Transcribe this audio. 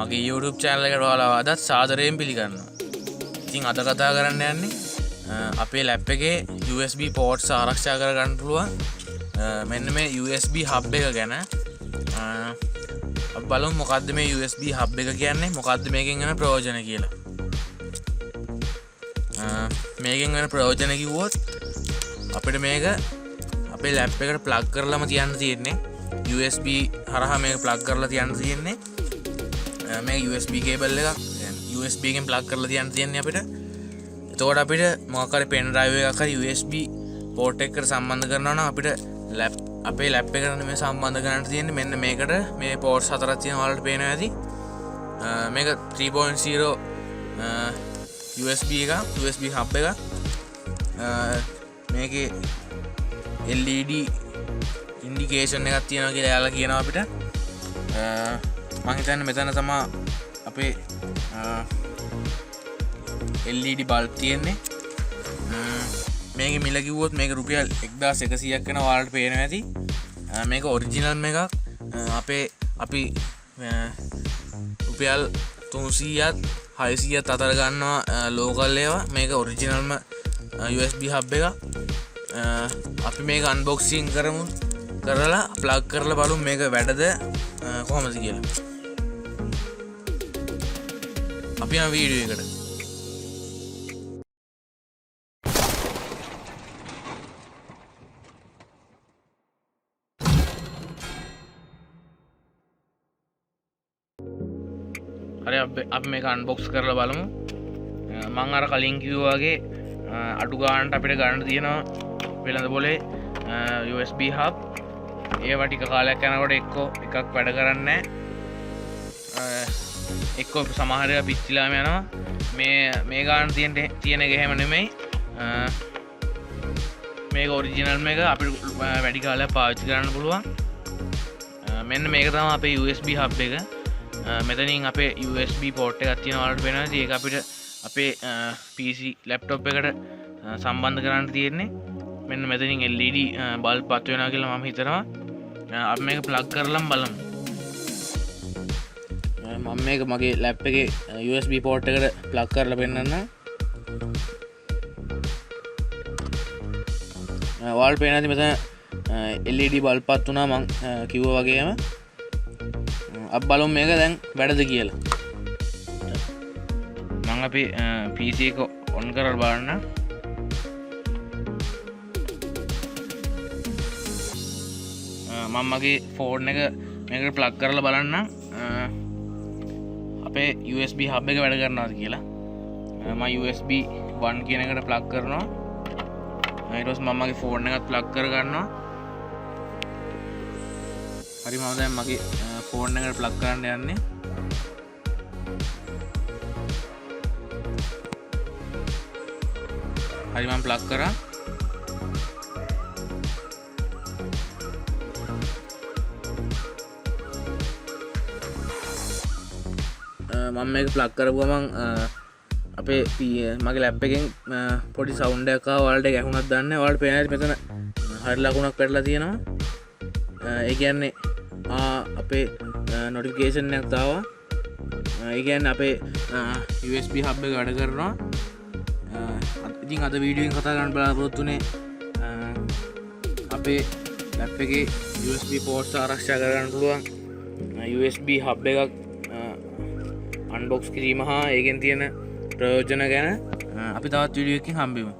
මගේ YouTube channel එකට ඔයාලා අදත් සාදරයෙන් පිළිගන්නවා. ඉතින් අද කතා කරන්න යන්නේ අපේ ලැප් එකේ USB ports ආරක්ෂා කරගන්න පුළුවන් මෙන්න මේ USB hub එක ගැන. අපි බලමු මොකද්ද මේ USB hub එක කියන්නේ, මොකද්ද මේකෙන් වෙන ප්‍රයෝජන කියලා. මේකෙන් වෙන ප්‍රයෝජන කිව්වොත් අපිට මේක අපේ ලැප් එකට ප්ලග් කරලාම තියන්න තියෙන්නේ. USB හරහා මේක ප්ලග් කරලා තියන්න තියෙන්නේ. මේ USB කේබල් එකක් USB එකෙන් ප්ලග් කරලා තියන්න තියෙන්නේ අපිට. එතකොට අපිට මොකක් හරි පෙන් ඩ්‍රයිව් එකක් හරි USB පෝට් එකකට සම්බන්ධ කරනවා නම් අපිට අපේ ලැප් එකට මේ සම්බන්ධ කරන්න තියෙන්නේ මෙන්න මේකට. මේ පෝට්ස් හතරක් තියෙනවා ඔයාලට පේනවා ඇති. මේක 3.0 USB එක, USB hub එක. මේකේ LED ඉන්ඩිකේෂන් එකක් තියෙනවා කියලා එයාලා කියනවා අපිට. මම හිතන්නේ මෙතන තමයි අපේ LED බල්බ් තියෙන්නේ. මේකේ මිල කිව්වොත් මේක රුපියල් 1100ක් වෙනවා ඔයාලට පේනවා ඇති. මේක ඔරිජිනල් එකක්. අපි රුපියල් 300ත් 600ත් අතර ගන්නවා ලෝකල් ඒවා. මේක ඔරිජිනල්ම USB hub එක. අපි මේක අන්බොක්සිං කරලා ප්ලග් කරලා බලමු මේක වැඩද කොහොමද කියලා. අපි යන වීඩියෝ එකට. හරි අපි මේක අන්බොක්ස් කරලා බලමු. මම අර කලින් කිව්වා වගේ අඩු ගානට අපිට ගන්න තියෙනවා වෙළඳ පොලේ USB hub. ඒවා ටික කාලයක් යනකොට එකක් වැඩ කරන්නේ නැහැ. එක්ක සමහර ඒවා පිච්චිලාම යනවා. මේ ගාන තියෙන එක එහෙම නෙමෙයි. මේක ඔරිජිනල් එක අපිට වැඩි කාලයක් පාවිච්චි කරන්න පුළුවන්. මෙන්න මේක තමයි අපේ USB hub එක. මෙතනින් අපේ USB port එකක් තියෙනවා ඔයාලට පේනවා. ඒක අපිට අපේ PC laptop එකට සම්බන්ධ කරන්න තියෙන්නේ. මෙන්න මෙතනින් LED බල්බ් පත් වෙනවා කියලා මම හිතනවා. අපි මේක ප්ලග් කරලා බලමු. මම මේක මගේ ලැප් එකේ USB port එකට ප්ලග් කරලා පෙන්නන්න. ඔයාලට පේනවා ඇති මෙතන LED බල්බ් පත් වුණා මම කිව්වා වගේම. අපි බලමු මේක දැන් වැඩද කියලා. මම අපේ PC එක ඔන් කරලා බලන්න. මම මගේ ෆෝන් එක මේකට ප්ලග් කරලා බලන්න අපේ USB hub එක වැඩ කරනවද කියලා. මම USB 1 කියන එකට ප්ලග් කරනවා. ඊට පස්සේ මම මගේ ෆෝන් එකත් ප්ලග් කර ගන්නවා. හරි මම දැන් මගේ ෆෝන් එකට ප්ලග් කරන්න යන්නේ. හරි මම ප්ලග් කරා. මම මේක ප්ලග් කරපු ගමන් අපේ මගේ ලැප් එකෙන් පොඩි සවුන්ඩ් එකක් ආවා. ඔයාලට ඒක ඇහුණාද දන්නේ නැහැ. ඔයාලට පේනවා මෙතන හරි ලකුණක් පැටලා තියෙනවා. ඒ කියන්නේ අපේ නොටිෆිකේෂන් එකක් ආවා. ඒ කියන්නේ අපේ USB hub එක වැඩ කරනවා. ඉතින් අද වීඩියෝ එකෙන් කතා කරන්න බලාපොරොත්තු වෙන්නේ අපේ ලැප් එකේ USB ports ආරක්ෂා කරගන්න පුළුවන් USB hub එකක් අන්බොක්ස් කිරීම හා ඒකෙන් තියෙන ප්‍රයෝජන ගැන. අපි තවත් වීඩියෝ එකකින් හම්බෙමු.